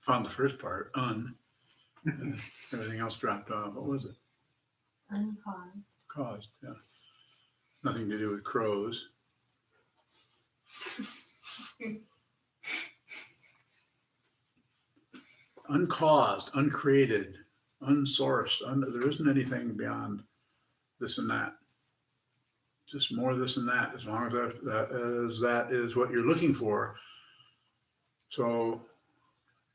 Found the first part, everything else dropped off. What was it? Uncaused. Caused, yeah. Nothing to do with crows. Uncaused, uncreated, unsourced. There isn't anything beyond this and that. Just more this and that, as long as that is what you're looking for. So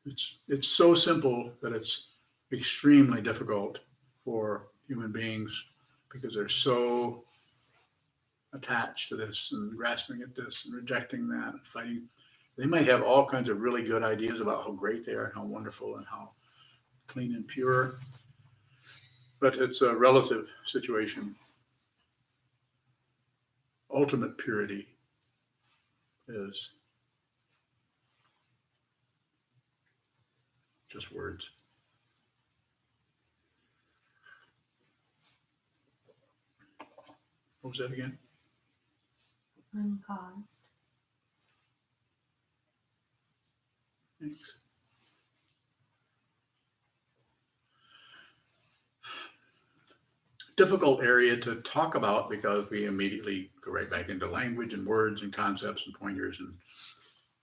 it's so simple that it's extremely difficult for human beings because they're so attached to this and grasping at this and rejecting that and fighting. They might have all kinds of really good ideas about how great they are and how wonderful and how clean and pure, but it's a relative situation. Ultimate purity is just words. What was that again? Uncaused. Thanks. Difficult area to talk about because we immediately go right back into language and words and concepts and pointers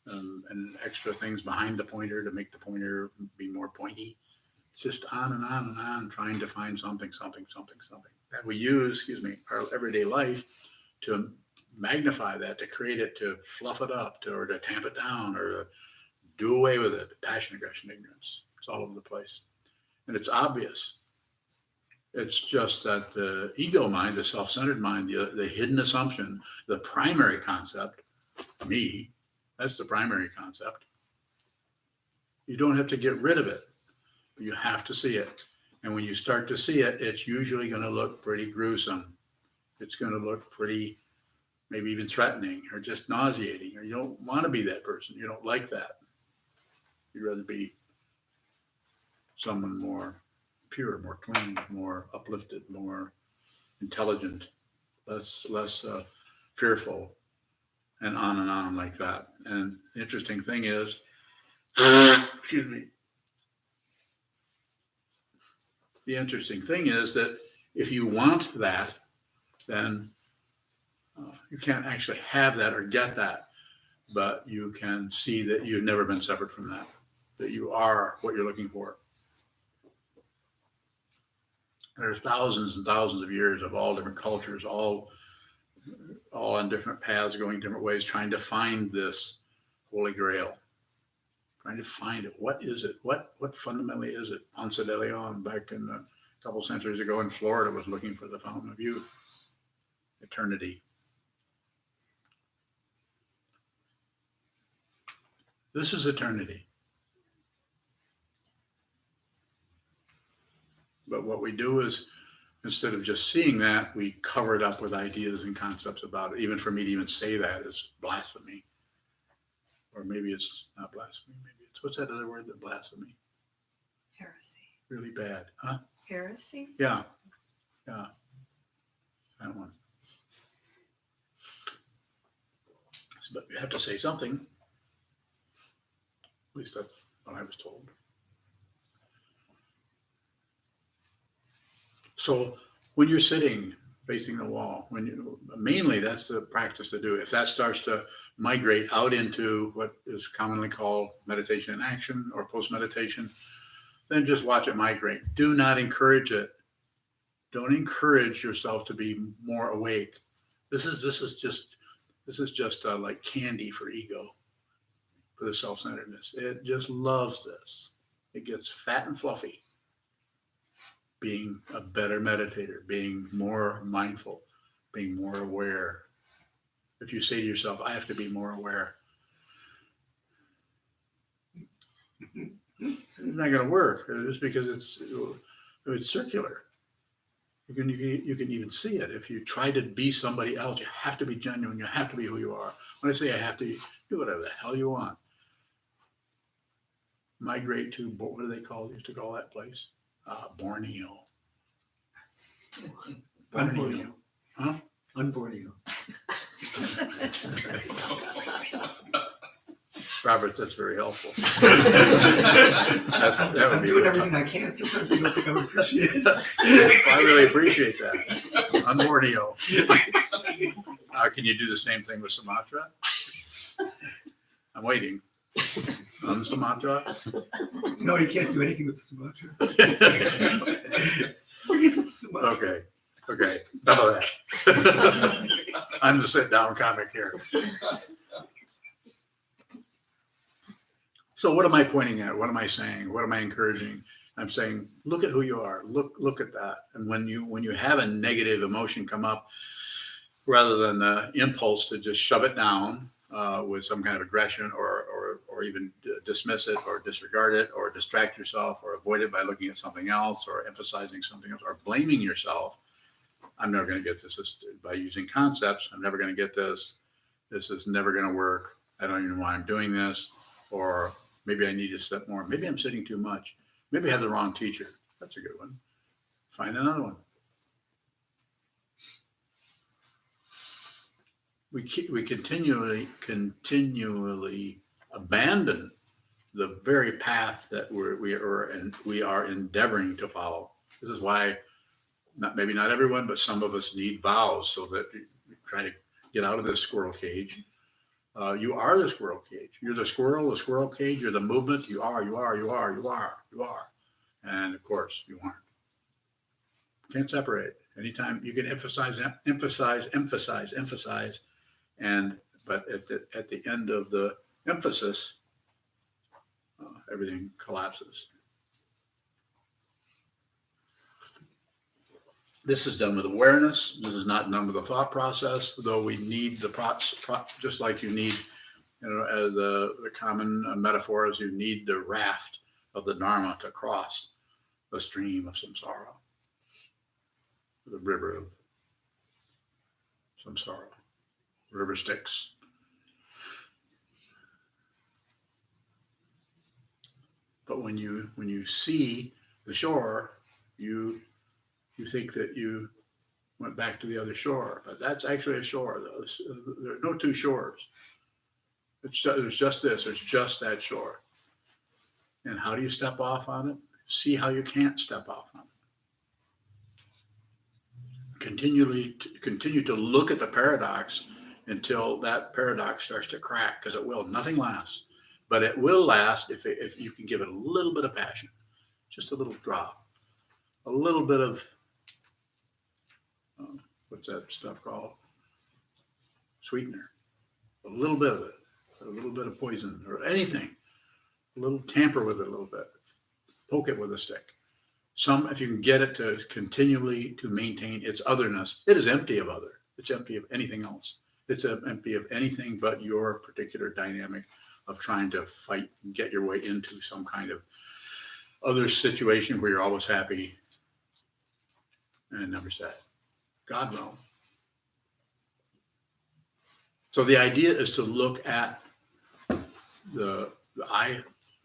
and extra things behind the pointer to make the pointer be more pointy. It's just on and on and on, trying to find something that we use, our everyday life to magnify that, to create it, to fluff it up, or to tamp it down, or to do away with it. Passion, aggression, ignorance. It's all over the place. And it's obvious. It's just that the ego mind, the self-centered mind, the hidden assumption, the primary concept, me, that's the primary concept. You don't have to get rid of it. You have to see it. And when you start to see it, it's usually going to look pretty gruesome. It's going to look pretty, maybe even threatening or just nauseating, or you don't want to be that person. You don't like that. You'd rather be someone more pure, more clean, more uplifted, more intelligent, less fearful, and on like that. And the interesting thing is, excuse me. The interesting thing is that if you want that, then you can't actually have that or get that, but you can see that you've never been separate from that you are what you're looking for. There's thousands and thousands of years of all different cultures, all on different paths, going different ways, trying to find this Holy Grail, trying to find it. What is it? What fundamentally is it? Ponce de Leon, back in a couple centuries ago in Florida, was looking for the fountain of youth, eternity. This is eternity. But what we do is, instead of just seeing that, we cover it up with ideas and concepts about it. Even for me to even say that is blasphemy. Or maybe it's not blasphemy. Maybe it's, what's that other word, that blasphemy? Heresy. Really bad, huh? Heresy? Yeah. That one. But you have to say something. At least that's what I was told. So when you're sitting facing the wall, mainly that's the practice to do. If that starts to migrate out into what is commonly called meditation in action or post-meditation, then just watch it migrate. Do not encourage it. Don't encourage yourself to be more awake. This is just like candy for ego, for the self-centeredness. It just loves this. It gets fat and fluffy. Being a better meditator, being more mindful, being more aware. If you say to yourself, I have to be more aware, it's not going to work, just because it's circular. You can even see it. If you try to be somebody else, you have to be genuine. You have to be who you are. When I say I have to, do whatever the hell you want. Migrate to, what do they used to call that place? Borneo. Borneo. Huh? Unborneo. Robert, that's very helpful. I'm That would be doing real everything I can. Sometimes I don't think I would appreciate it. I really appreciate that. I'm Borneo. Can you do the same thing with Sumatra? I'm waiting. On Sumatra? No, you can't do anything with Sumatra. What is it, Sumatra? Okay. Enough of that. I'm the sit-down comic here. So what am I pointing at? What am I saying? What am I encouraging? I'm saying, look at who you are. Look at that. And when you have a negative emotion come up, rather than the impulse to just shove it down with some kind of aggression or even dismiss it or disregard it or distract yourself or avoid it by looking at something else or emphasizing something else or blaming yourself. I'm never going to get this by using concepts. I'm never going to get this. This is never going to work. I don't even know why I'm doing this. Or maybe I need to sit more. Maybe I'm sitting too much. Maybe I have the wrong teacher. That's a good one. Find another one. We continually abandon the very path that we are endeavoring to follow. This is why maybe not everyone, but some of us need vows so that we try to get out of this squirrel cage. You are the squirrel cage. You're the squirrel cage. You're the movement. You are. And of course, you aren't. Can't separate. Anytime you can emphasize, but at the end of the emphasis, everything collapses. This is done with awareness. This is not done with a thought process, though we need just like you need, as a common metaphor is you need the raft of the Dharma to cross the stream of samsara, the river of samsara, river Styx. But when you see the shore, you think that you went back to the other shore, but that's actually a shore. There are no two shores. There's just this. There's just that shore. And how do you step off on it? See how you can't step off on it. Continue to look at the paradox until that paradox starts to crack, because it will. Nothing lasts, but it will last if you can give it a little bit of passion, just a little drop, a little bit of what's that stuff called? Sweetener, a little bit of it, a little bit of poison or anything, a little tamper with it a little bit, poke it with a stick. If you can get it to continually to maintain its otherness, it is empty of other. It's empty of anything else. It's empty of anything but your particular dynamic of trying to fight and get your way into some kind of other situation where you're always happy and never sad. God will. So the idea is to look at the I,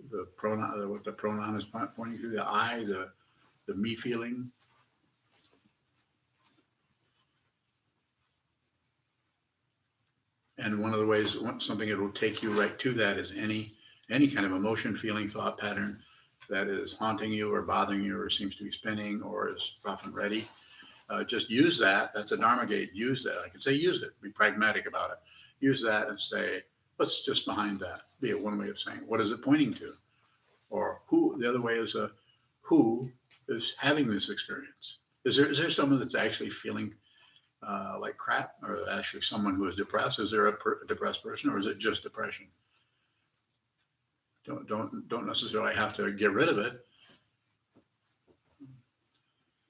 the pronoun, what the pronoun is pointing to, the I, the me feeling. And one of the ways, something that will take you right to that is any kind of emotion, feeling, thought pattern that is haunting you or bothering you or seems to be spinning or is rough and ready. Just use that. That's a Dharma gate. Use that. I can say use it. Be pragmatic about it. Use that and say, what's just behind that? Be it one way of saying, what is it pointing to? Or who? The other way is who is having this experience? Is there someone that's actually feeling like crap, or actually someone who is depressed? Is there a depressed person, or is it just depression? Don't necessarily have to get rid of it.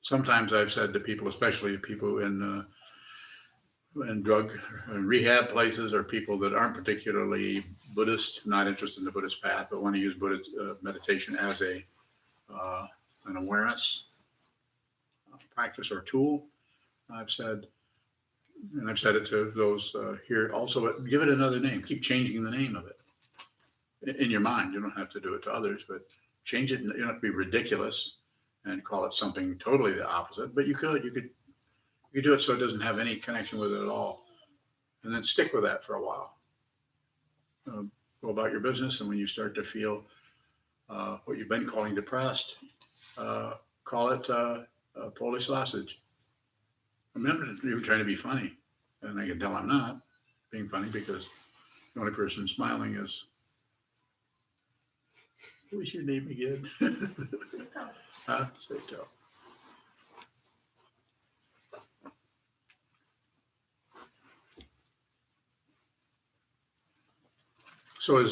Sometimes I've said to people, especially people in drug and rehab places, or people that aren't particularly Buddhist, not interested in the Buddhist path, but want to use Buddhist meditation as an awareness practice or tool. I've said it to those here also, give it another name. Keep changing the name of it in your mind. You don't have to do it to others, but change it. You don't have to be ridiculous and call it something totally the opposite, but you could do it so it doesn't have any connection with it at all, and then stick with that for a while. go about your business. And when you start to feel what you've been calling depressed, call it Polish sausage. Remember, you're trying to be funny. And I can tell I'm not being funny because the only person smiling is, what was your name again? Huh? Sato. So it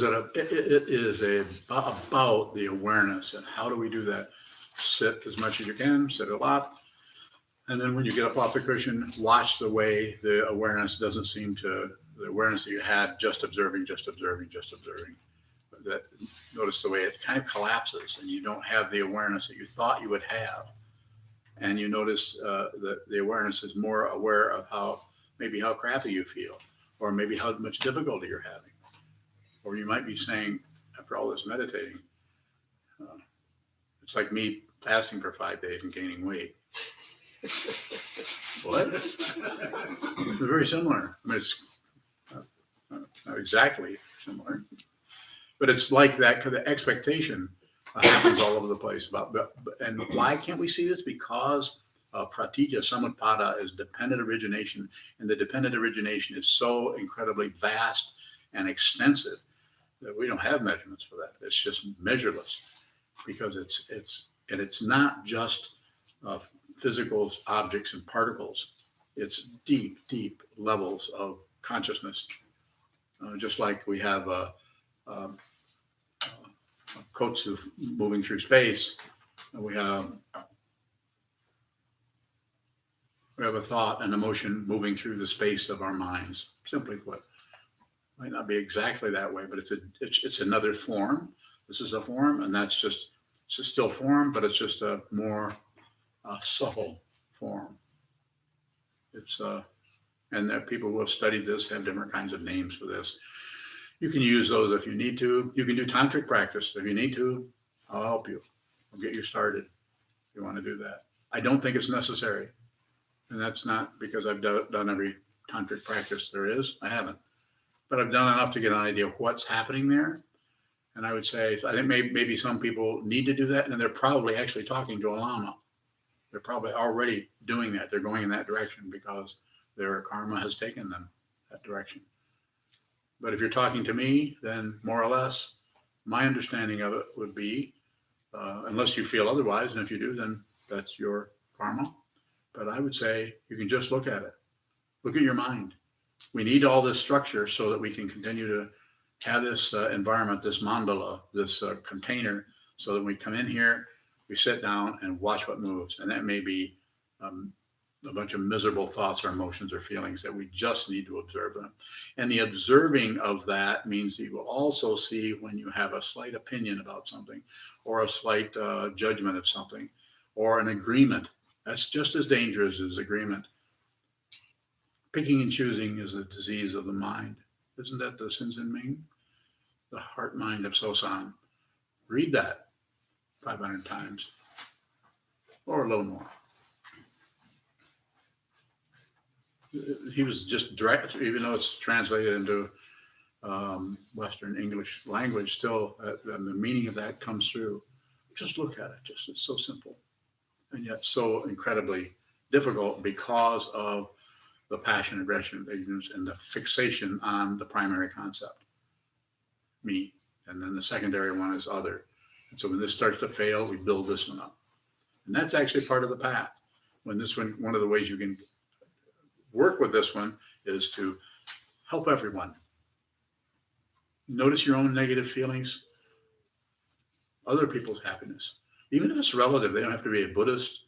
is about the awareness, and how do we do that? Sit as much as you can, sit a lot. And then when you get up off the cushion, watch the way the awareness doesn't seem to, the awareness that you had just observing. That, notice the way it kind of collapses and you don't have the awareness that you thought you would have. And you notice that the awareness is more aware of how crappy you feel, or maybe how much difficulty you're having. Or you might be saying, after all this meditating, it's like me fasting for 5 days and gaining weight. What? They're very similar. I mean, it's not exactly similar, but it's like that because the expectation happens all over the place. And why can't we see this? Because pratitya samutpada is dependent origination, and the dependent origination is so incredibly vast and extensive that we don't have measurements for that. It's just measureless, because it's not just physical objects and particles. It's deep levels of consciousness. Just like we have a kotsu moving through space, and we have a thought and emotion moving through the space of our minds. Simply put, might not be exactly that way, but it's another form. This is a form, and it's a still form, but it's just a more subtle form. It's and there people who have studied this have different kinds of names for this. You can use those if you need to. You can do tantric practice if you need to. I'll help you. I'll get you started if you want to do that. I don't think it's necessary, and that's not because I've done every tantric practice there is. I haven't, but I've done enough to get an idea of what's happening there. And I would say, I think maybe some people need to do that, and they're probably actually talking to a lama. They're probably already doing that. They're going in that direction because their karma has taken them that direction. But if you're talking to me, then more or less, my understanding of it would be, unless you feel otherwise, and if you do, then that's your karma. But I would say you can just look at it. Look at your mind. We need all this structure so that we can continue to have this environment, this mandala, this container, so that we come in here, we sit down and watch what moves. And that may be a bunch of miserable thoughts or emotions or feelings that we just need to observe them. And the observing of that means that you will also see when you have a slight opinion about something, or a slight judgment of something, or an agreement. That's just as dangerous as agreement. Picking and choosing is a disease of the mind. Isn't that the Sinzin Ming? The heart mind of Sosan. Read that 500 times or a little more. He was just direct, even though it's translated into Western English language, still the meaning of that comes through. Just look at it. It's so simple, and yet so incredibly difficult because of the passion, aggression, ignorance, and the fixation on the primary concept, me. And then the secondary one is other. And so when this starts to fail, we build this one up. And that's actually part of the path. When this one of the ways you can work with this one is to help everyone. Notice your own negative feelings, other people's happiness. Even if it's relative, they don't have to be a Buddhist.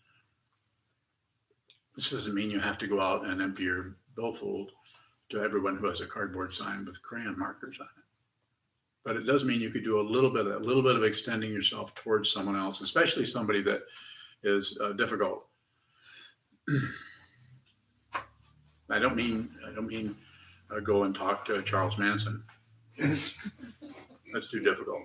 This doesn't mean you have to go out and empty your billfold to everyone who has a cardboard sign with crayon markers on it. But it does mean you could do a little bit of extending yourself towards someone else, especially somebody that is difficult. I don't mean go and talk to Charles Manson. That's too difficult.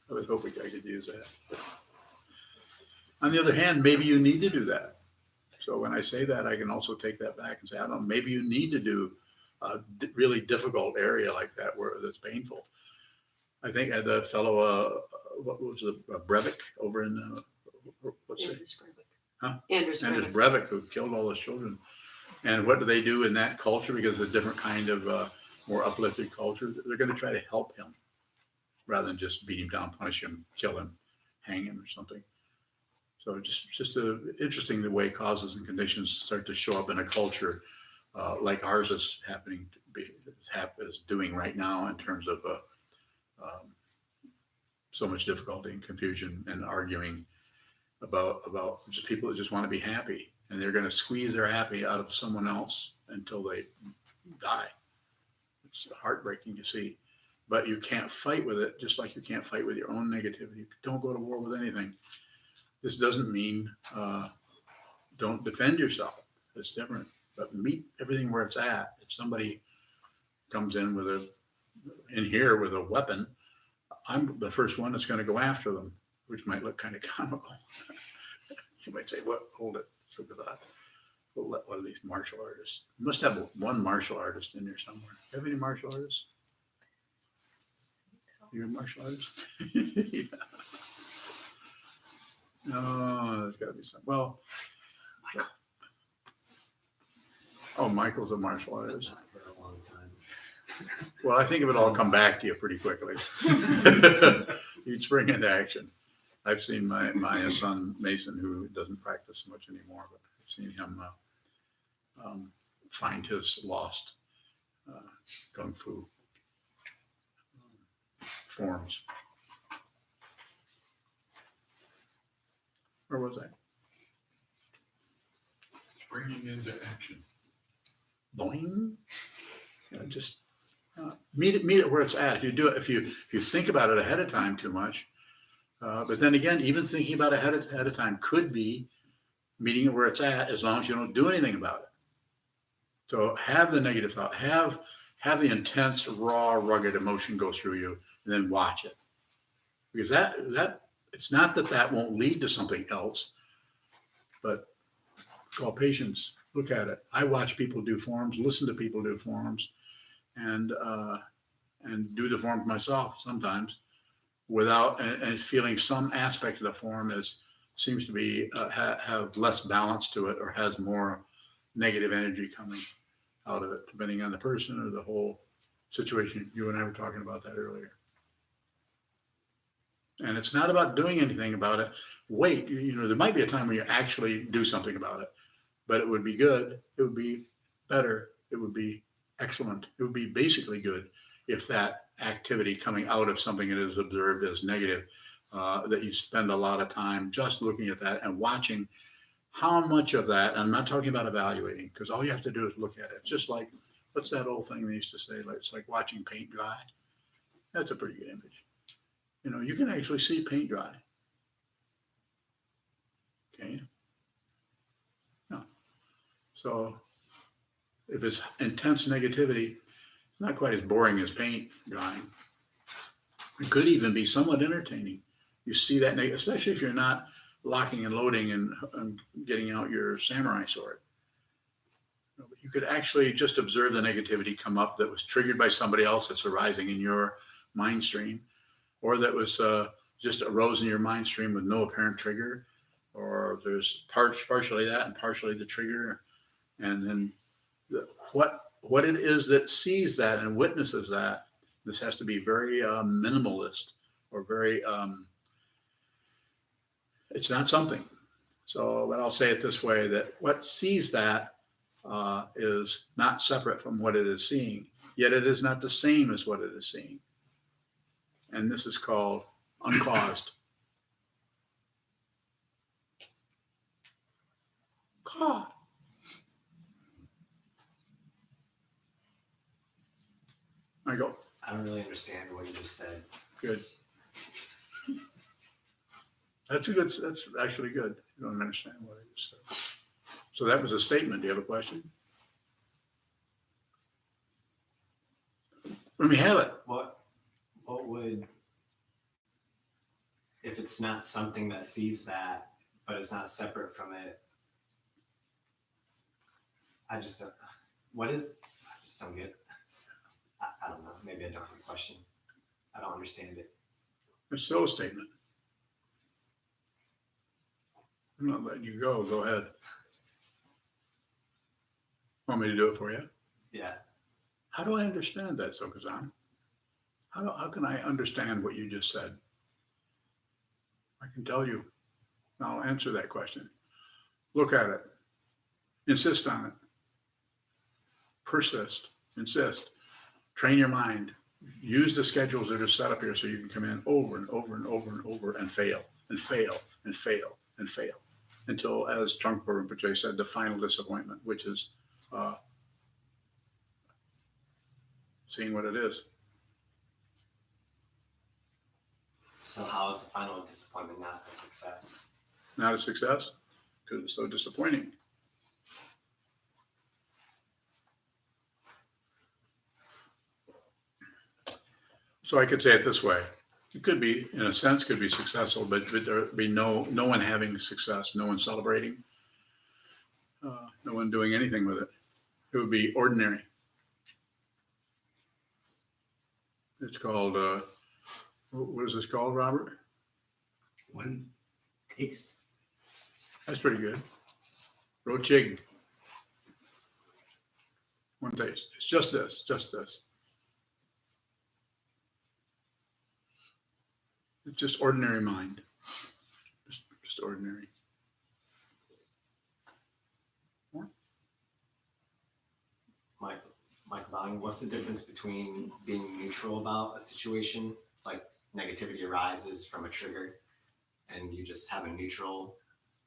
I was hoping I could use that. On the other hand, maybe you need to do that. So when I say that, I can also take that back and say, I don't know, maybe you need to do a really difficult area like that where that's painful. I think the fellow, what was it, Breivik over in, what's it? Anders Breivik. Huh? Anders Anders Breivik. Breivik, who killed all those children. And what do they do in that culture? Because it's a different kind of more uplifted culture. They're going to try to help him rather than just beat him down, punish him, kill him, hang him or something. So just interesting the way causes and conditions start to show up in a culture like ours is happening to be is doing right now in terms of so much difficulty and confusion and arguing about just people that just want to be happy, and they're going to squeeze their happy out of someone else until they die. It's heartbreaking to see, but you can't fight with it, just like you can't fight with your own negativity. Don't go to war with anything. This doesn't mean don't defend yourself. It's different, but meet everything where it's at. If somebody comes in with a weapon, I'm the first one that's going to go after them, which might look kind of comical. You might say, "What? Hold it, Sokuzan. We'll let one of these martial artists. You must have one martial artist in there somewhere. Have any martial artists? You're a martial artist? Yeah. No, there's got to be some. Well, Michael. Oh, Michael's a martial artist. Not for a long time. Well, I think it would all come back to you pretty quickly. You'd spring into action. I've seen my son Mason, who doesn't practice much anymore, but I've seen him find his lost kung fu forms. Where was I? Springing into action. Boing. Just meet it where it's at. If you do it, if you think about it ahead of time too much, but then again, even thinking about it ahead of time could be meeting it where it's at, as long as you don't do anything about it. So have the negative thought, have the intense, raw, rugged emotion go through you, and then watch it, because that it's not that won't lead to something else, but call patience. Look at it. I watch people do forms, listen to people do forms, and do the forms myself sometimes, without and feeling some aspect of the form seems to be have less balance to it, or has more negative energy coming out of it, depending on the person or the whole situation. You and I were talking about that earlier. And it's not about doing anything about it. Wait, there might be a time when you actually do something about it, but it would be good. It would be better. It would be excellent. It would be basically good if that activity coming out of something that is observed as negative, that you spend a lot of time just looking at that and watching how much of that. I'm not talking about evaluating, because all you have to do is look at it. It's just like, what's that old thing they used to say? It's like watching paint dry. That's a pretty good image. You can actually see paint dry. Okay. No. So if it's intense negativity, it's not quite as boring as paint drying. It could even be somewhat entertaining. You see that, especially if you're not locking and loading and getting out your samurai sword. You could actually just observe the negativity come up that was triggered by somebody else that's arising in your mind stream, or that was just arose in your mind stream with no apparent trigger, or there's partially that and partially the trigger, and then what it is that sees that and witnesses that. This has to be very minimalist, or very it's not something. So, but I'll say it this way, that what sees that is not separate from what it is seeing, yet it is not the same as what it is seeing. And this is called uncaused. God. Michael, I don't really understand what you just said. good. That's actually good. You don't understand what I just said. So that was a statement. Do you have a question? Let me have it. What would, if it's not something that sees that, but it's not separate from it, I just don't, what is, I just don't get, I don't know, maybe I don't have a question. I don't understand it. It's still a statement. I'm not letting you go. Go ahead. Want me to do it for you? Yeah. How do I understand that, Sokuzan? How can I understand what you just said? I can tell you. I'll answer that question. Look at it. Insist on it. Persist. Insist. Train your mind. Use the schedules that are set up here so you can come in over and over and over and over and fail and fail and fail and fail until, as Trungpa Rinpoche said, the final disappointment, which is seeing what it is. So how is the final disappointment not a success? Not a success because it's so disappointing. So I could say it this way. It could be, in a sense, could be successful, but there would be no one having success, no one celebrating, no one doing anything with it. It would be ordinary. It's called, what is this called, Robert? One taste. That's pretty good. Rochig. One taste. It's just this, just this. It's just ordinary mind. Just ordinary. Michael Bowing, what's the difference between being neutral about a situation, like negativity arises from a trigger, and you just have a neutral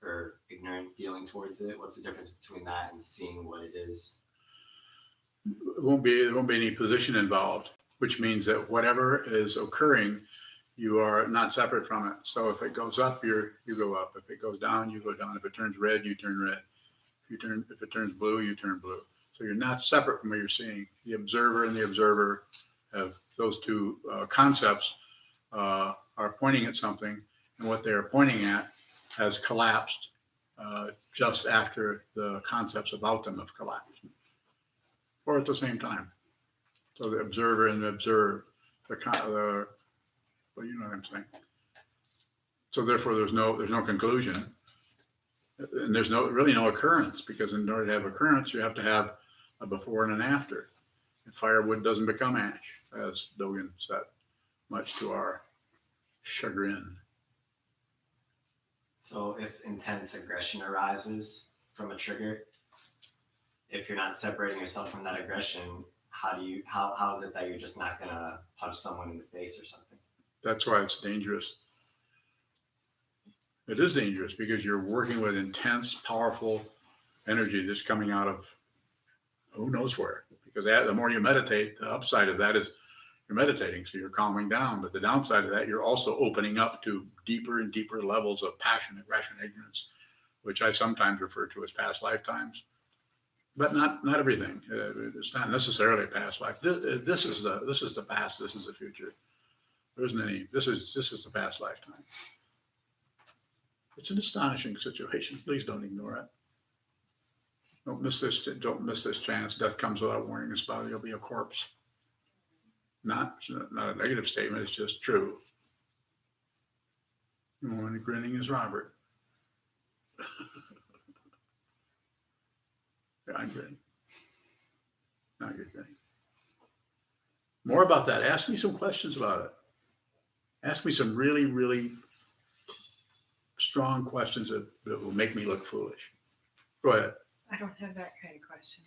or ignorant feeling towards it? What's the difference between that and seeing what it is? There won't be any position involved, which means that whatever is occurring, you are not separate from it. So if it goes up, you go up. If it goes down, you go down. If it turns red, you turn red. If it turns blue, you turn blue. So you're not separate from what you're seeing. The observer and the observer have those two concepts are pointing at something, and what they're pointing at has collapsed just after the concepts about them have collapsed, or at the same time. So the observer and the observed, well, you know what I'm saying. So therefore, there's no conclusion, and there's really no occurrence, because in order to have occurrence, you have to have a before and an after. And firewood doesn't become ash, as Dogen said, much to our chagrin. So if intense aggression arises from a trigger, if you're not separating yourself from that aggression, how is it that you're just not gonna punch someone in the face or something? That's why it's dangerous. It is dangerous because you're working with intense, powerful energy that's coming out of who knows where. Because the more you meditate, the upside of that is you're meditating, so you're calming down. But the downside of that, you're also opening up to deeper and deeper levels of passion, aggression, ignorance, which I sometimes refer to as past lifetimes. But not everything. It's not necessarily a past life. This is the past. This is the future. There isn't any. This is the past lifetime. It's an astonishing situation. Please don't ignore it. Don't miss this chance. Death comes without warning. This body will be a corpse. Not a negative statement. It's just true. The one grinning is Robert. Yeah, I'm grinning. Now you're grinning. More about that. Ask me some questions about it. Ask me some really, really strong questions that will make me look foolish. Go ahead. I don't have that kind of question.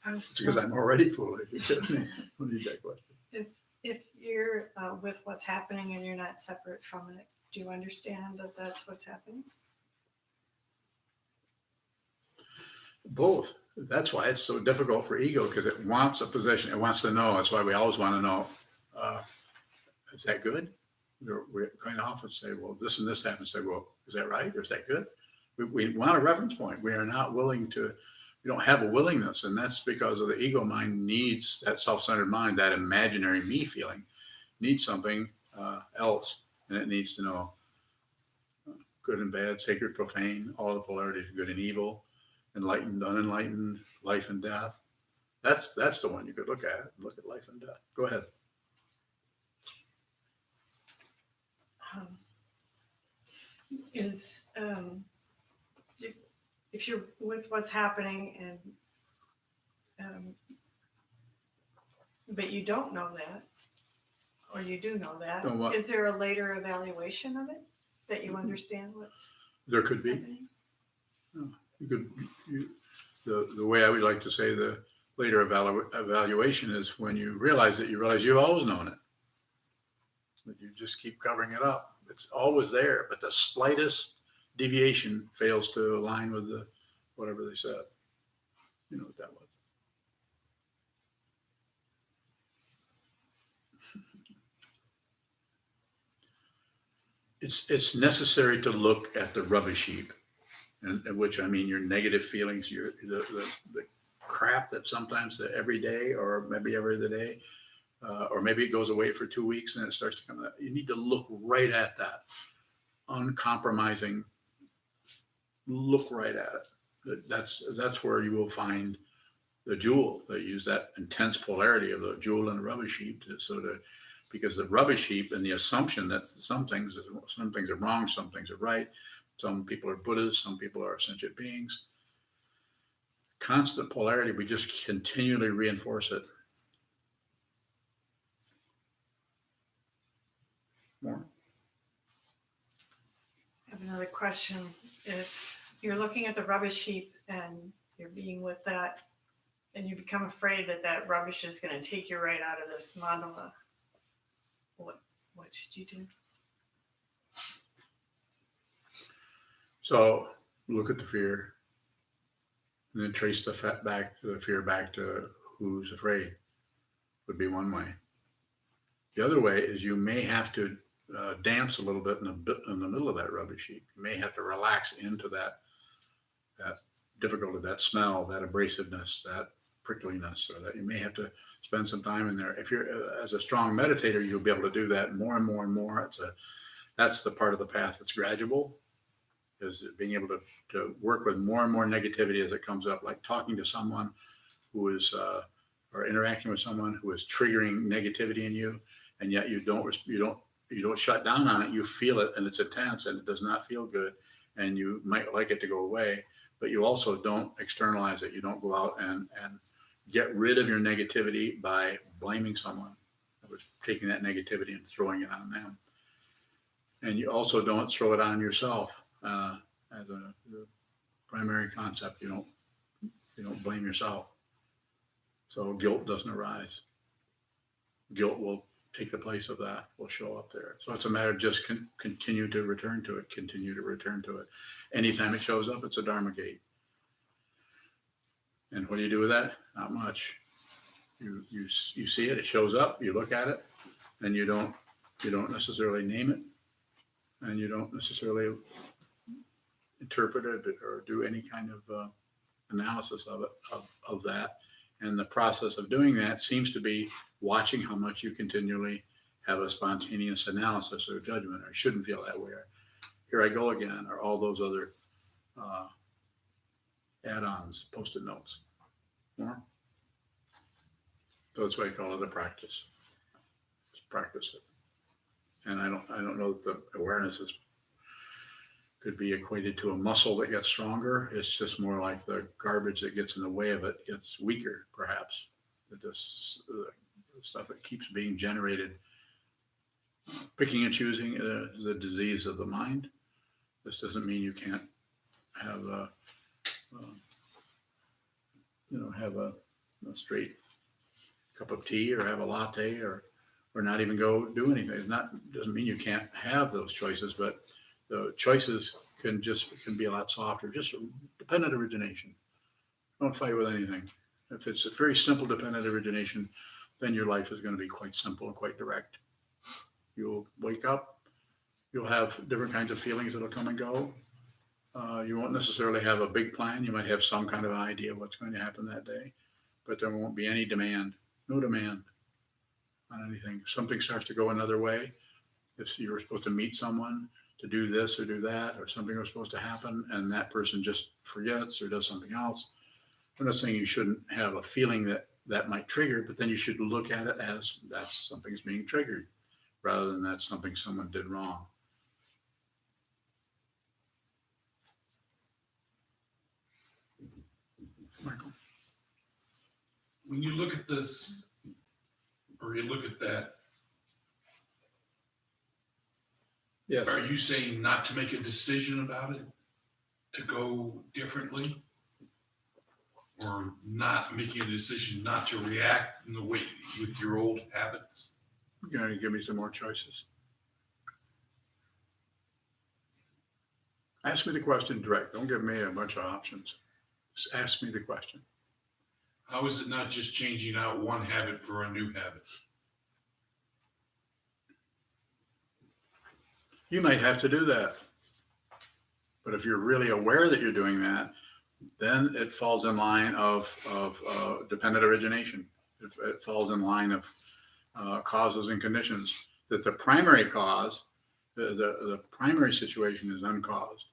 It's because I'm already foolish. You don't need that question. If you're with what's happening and you're not separate from it, do you understand that that's what's happening? Both. That's why it's so difficult for ego, because it wants a position. It wants to know. That's why we always want to know. Is that good? We kind of often say, well, this and this happens. Say, well, is that right? Or is that good? We want a reference point. We are not willing to, we don't have a willingness. And that's because of the ego mind needs, that self-centered mind, that imaginary me feeling, needs something else. And it needs to know, good and bad, sacred, profane, all the polarities, good and evil, enlightened, unenlightened, life and death. That's the one you could look at. Look at life and death. Go ahead. Is if you're with what's happening and but you don't know that, or you do know that, Know what? is there a later evaluation of it that you understand what's There could be. happening? The way I would like to say the later evaluation is when you realize you've always known it, but you just keep covering it up. It's always there, but the slightest deviation fails to align with whatever they said. You know what that was. It's necessary to look at the rubbish heap, and which I mean your negative feelings, the crap that sometimes every day or maybe every other day, or maybe it goes away for 2 weeks and it starts to come out. You need to look right at that, uncompromising. Look right at it. That's where you will find the jewel. They use that intense polarity of the jewel and the rubbish heap because the rubbish heap and the assumption that some things are wrong, some things are right. Some people are Buddhas, some people are sentient beings. Constant polarity, we just continually reinforce it. More? I have another question. If you're looking at the rubbish heap and you're being with that, and you become afraid that rubbish is going to take you right out of this mandala, what should you do? So look at the fear, and then trace the fear back to who's afraid. Would be one way. The other way is you may have to dance a little bit in the middle of that rubbish heap. You may have to relax into that difficulty, that smell, that abrasiveness, that prickliness, or that you may have to spend some time in there. If you're as a strong meditator, you'll be able to do that more and more and more. That's the part of the path that's gradual, is being able to work with more and more negativity as it comes up, like talking to someone who is or interacting with someone who is triggering negativity in you, and yet you don't shut down on it. You feel it, and it's intense, and it does not feel good, and you might like it to go away, but you also don't externalize it. You don't go out and get rid of your negativity by blaming someone, or taking that negativity and throwing it on them. And you also don't throw it on yourself as a primary concept. You don't blame yourself. So guilt doesn't arise. Guilt will take the place of that, will show up there. So it's a matter of just continue to return to it, continue to return to it. Anytime it shows up, it's a Dharma gate. And what do you do with that? Not much. You see it, it shows up, you look at it, and you don't necessarily name it, and you don't necessarily interpret it or do any kind of analysis of that. And the process of doing that seems to be watching how much you continually have a spontaneous analysis or judgment, or shouldn't feel that way, or here I go again, or all those other add-ons, post-it notes. More? So that's why I call it a practice. Just practice it. And I don't know that the awareness could be equated to a muscle that gets stronger. It's just more like the garbage that gets in the way of it gets weaker, perhaps. That this stuff that keeps being generated, picking and choosing is a disease of the mind. This doesn't mean you can't have a straight cup of tea or have a latte or not even go do anything. Doesn't mean you can't have those choices, but the choices can be a lot softer. Just dependent origination. Don't fight with anything. If it's a very simple dependent origination, then your life is going to be quite simple and quite direct. You'll wake up. You'll have different kinds of feelings that'll come and go. You won't necessarily have a big plan. You might have some kind of idea of what's going to happen that day, but there won't be any demand, no demand on anything. If something starts to go another way, if you were supposed to meet someone to do this or do that, or something was supposed to happen, and that person just forgets or does something else. I'm not saying you shouldn't have a feeling that that might trigger, but then you should look at it as that's something's being triggered rather than that's something someone did wrong. Michael? When you look at this, or you look at that, Yes. are you saying not to make a decision about it, to go differently? Or not making a decision not to react in the way with your old habits? You're going to give me some more choices. Ask me the question direct. Don't give me a bunch of options. Just ask me the question. How is it not just changing out one habit for a new habit? You might have to do that. But if you're really aware that you're doing that, then it falls in line of dependent origination. It falls in line of causes and conditions. That the primary cause, the primary situation is uncaused.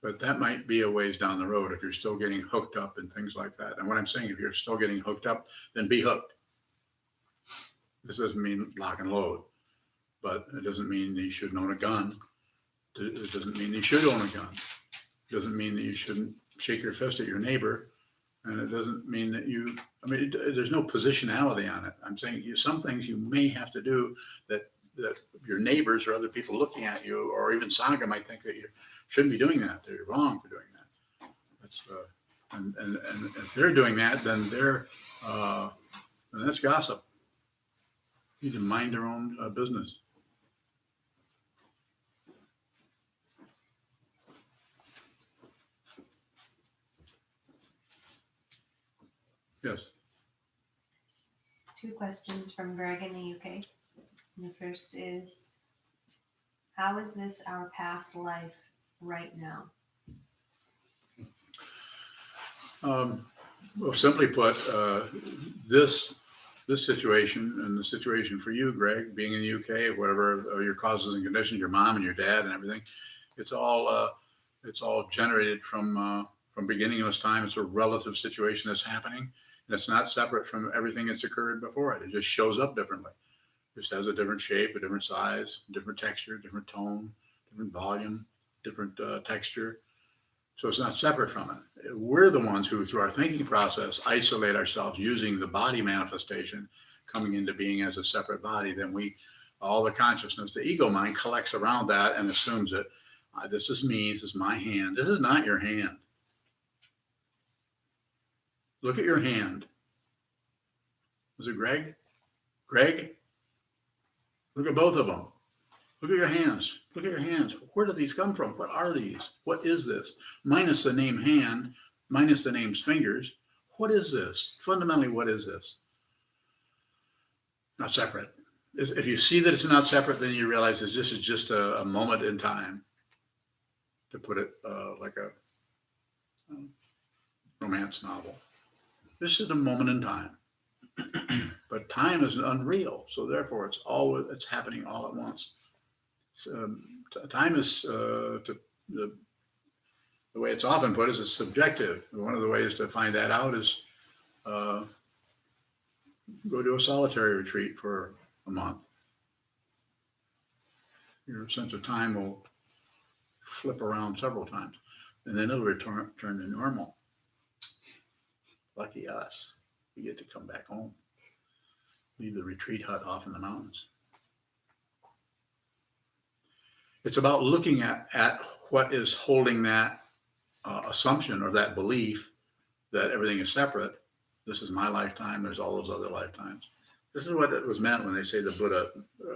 But that might be a ways down the road if you're still getting hooked up and things like that. And what I'm saying, if you're still getting hooked up, then be hooked. This doesn't mean lock and load, but it doesn't mean that you shouldn't own a gun. It doesn't mean you should own a gun. It doesn't mean that you shouldn't shake your fist at your neighbor. And it doesn't mean that there's no positionality on it. I'm saying some things you may have to do that your neighbors or other people looking at you, or even Saga might think that you shouldn't be doing that. That you're wrong for doing that. That's and if they're doing that, then that's gossip. You need to mind their own business. Yes. 2 questions from Greg in the UK. And the first is, how is this our past life right now? Well, simply put, this situation and the situation for you, Greg, being in the UK, whatever your causes and conditions, your mom and your dad and everything, it's all generated from beginning of this time. It's a relative situation that's happening, and it's not separate from everything that's occurred before it. It just shows up differently. Just has a different shape, a different size, different texture, different tone, different volume, different texture. So it's not separate from it. We're the ones who, through our thinking process, isolate ourselves using the body manifestation coming into being as a separate body. Then all the consciousness, the ego mind collects around that and assumes that this is me, this is my hand. This is not your hand. Look at your hand. Was it Greg? Greg? Look at both of them. Look at your hands. Look at your hands. Where do these come from? What are these? What is this? Minus the name hand, minus the name's fingers. What is this? Fundamentally, what is this? Not separate. If you see that it's not separate, then you realize this is just a moment in time, to put it like a romance novel. This is a moment in time. But time is unreal, so therefore it's happening all at once. So, time is the way it's often put is it's subjective. One of the ways to find that out is go to a solitary retreat for a month. Your sense of time will flip around several times, and then it'll return to normal. Lucky us. We get to come back home. Leave the retreat hut off in the mountains. It's about looking at what is holding that assumption or that belief that everything is separate. This is my lifetime. There's all those other lifetimes. This is what it was meant when they say the Buddha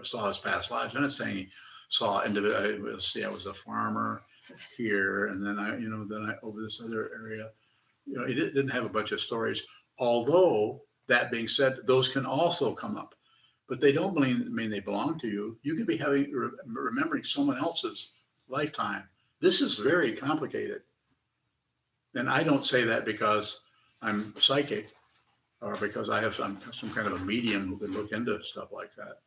saw his past lives. And it's saying he saw individual. See, I was a farmer here, and then I over this other area. He didn't have a bunch of stories. Although that being said, those can also come up, but they don't mean they belong to you. You could be remembering someone else's lifetime. This is very complicated. And I don't say that because I'm psychic or because I have some kind of a medium who can look into stuff like that.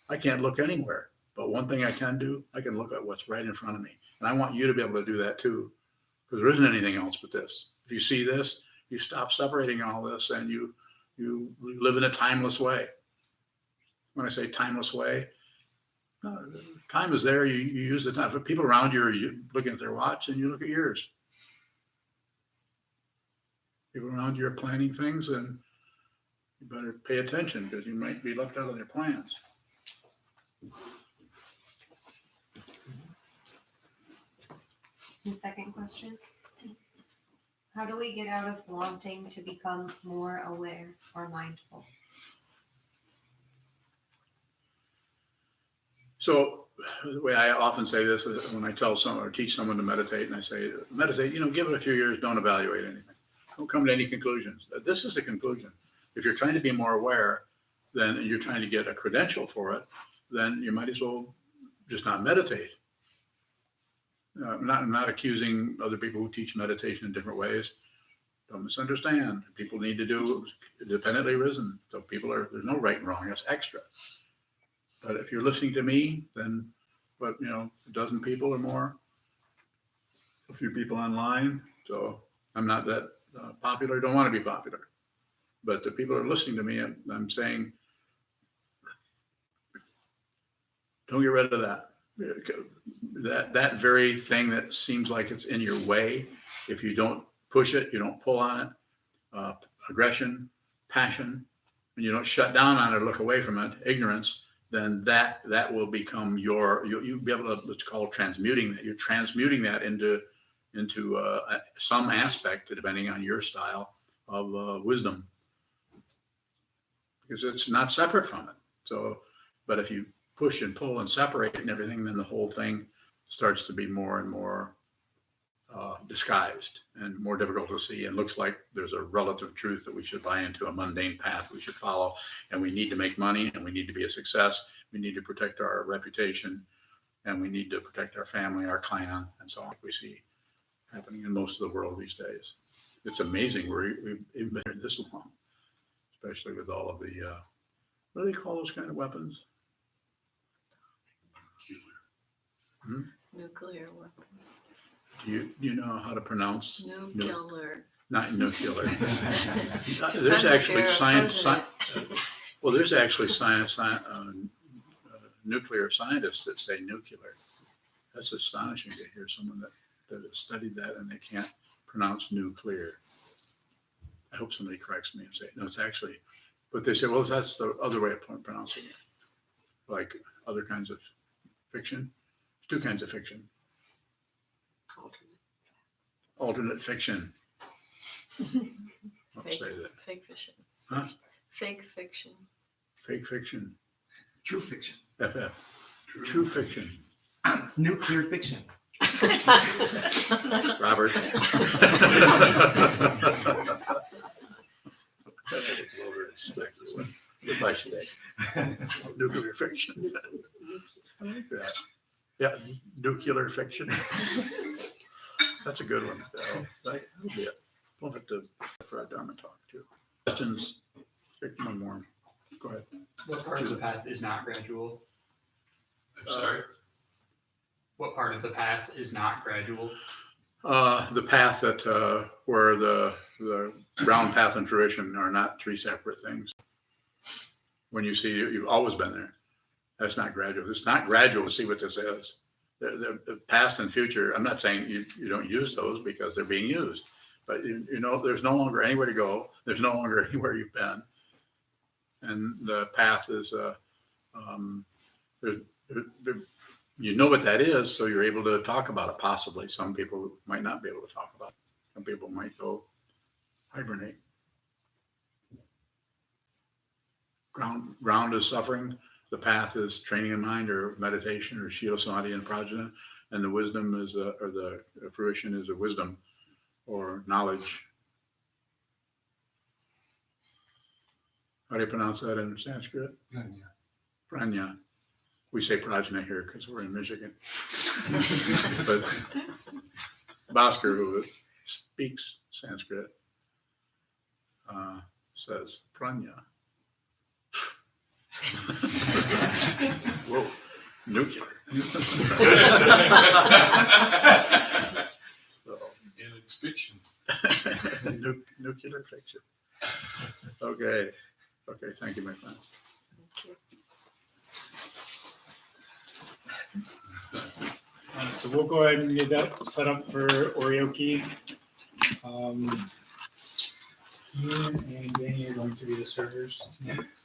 I can't look anywhere But one thing I can do, I can look at what's right in front of me. And I want you to be able to do that too, because there isn't anything else but this. If you see this, you stop separating all this and you live in a timeless way. When I say timeless way, time is there. You use the time. For people around you are looking at their watch and you look at yours. People around you are planning things, and you better pay attention because you might be left out of their plans. The second question, how do we get out of wanting to become more aware or mindful? So the way I often say this is when I tell someone or teach someone to meditate, and I say, meditate, give it a few years, don't evaluate anything. Don't come to any conclusions. This is a conclusion. If you're trying to be more aware, then you're trying to get a credential for it, then you might as well just not meditate. I'm not accusing other people who teach meditation in different ways. Don't misunderstand. People need to do independently risen. So there's no right and wrong. That's extra. But if you're listening to me, then, a dozen people or more, a few people online. So I'm not that popular. Don't want to be popular. But the people who are listening to me, I'm saying, don't get rid of that. That very thing that seems like it's in your way, if you don't push it, you don't pull on it, aggression, passion, and you don't shut down on it or look away from it, ignorance, then that will become you'll be able to, let's call it transmuting that. You're transmuting that into some aspect, depending on your style, of wisdom, because it's not separate from it. So, but if you push and pull and separate and everything, then the whole thing starts to be more and more disguised and more difficult to see, and looks like there's a relative truth that we should buy into, a mundane path we should follow, and we need to make money, and we need to be a success, we need to protect our reputation, and we need to protect our family, our clan, and so on. We see happening in most of the world these days. It's amazing we've been here this long, especially with all of the what do they call those kind of weapons? Nuclear weapon. Do you know how to pronounce? Nuclear. Not nuclear. Depends There's if actually you're science. opposing Well, there's actually nuclear scientists that say nuclear. That's astonishing to hear someone that has studied that and they can't pronounce nuclear. I hope somebody corrects me and say, no, it's actually, but they say, well, that's the other way of pronouncing it. Like other kinds of fiction. There's two kinds of fiction. Alternate fiction. I'll Fake, say that. fake fiction. Huh? Fake fiction. Fake fiction. True fiction. FF. True fiction. Nuclear fiction. Robert. Goodbye today. Nuclear fiction. I like that. Yeah, nuclear fiction. That's a good one. That'll be it. We'll have to for our Dharma talk too. Questions? One more. Go ahead. What part of the path is not gradual? I'm sorry. What part of the path is not gradual? The path that where the ground path and fruition are not three separate things. When you see you've always been there. That's not gradual. It's not gradual to see what this is. The past and future, I'm not saying you don't use those because they're being used, but there's no longer anywhere to go. There's no longer anywhere you've been. And the path is, you know what that is, so you're able to talk about it possibly. Some people might not be able to talk about it. Some people might go hibernate. Ground is suffering. The path is training in mind or meditation or Shila Samadhi and Prajna. And the wisdom is, or the fruition is a wisdom or knowledge. How do you pronounce that in Sanskrit? Prajna. We say Prajna here because we're in Michigan. But Bhaskar, who speaks Sanskrit, says Prajna. Whoa. Nuclear. So, And it's fiction. nuclear fiction. Okay. Okay. Thank you, my friend. So we'll go ahead and get that set up for Orioki. Ian and Danny are going to be the servers tonight.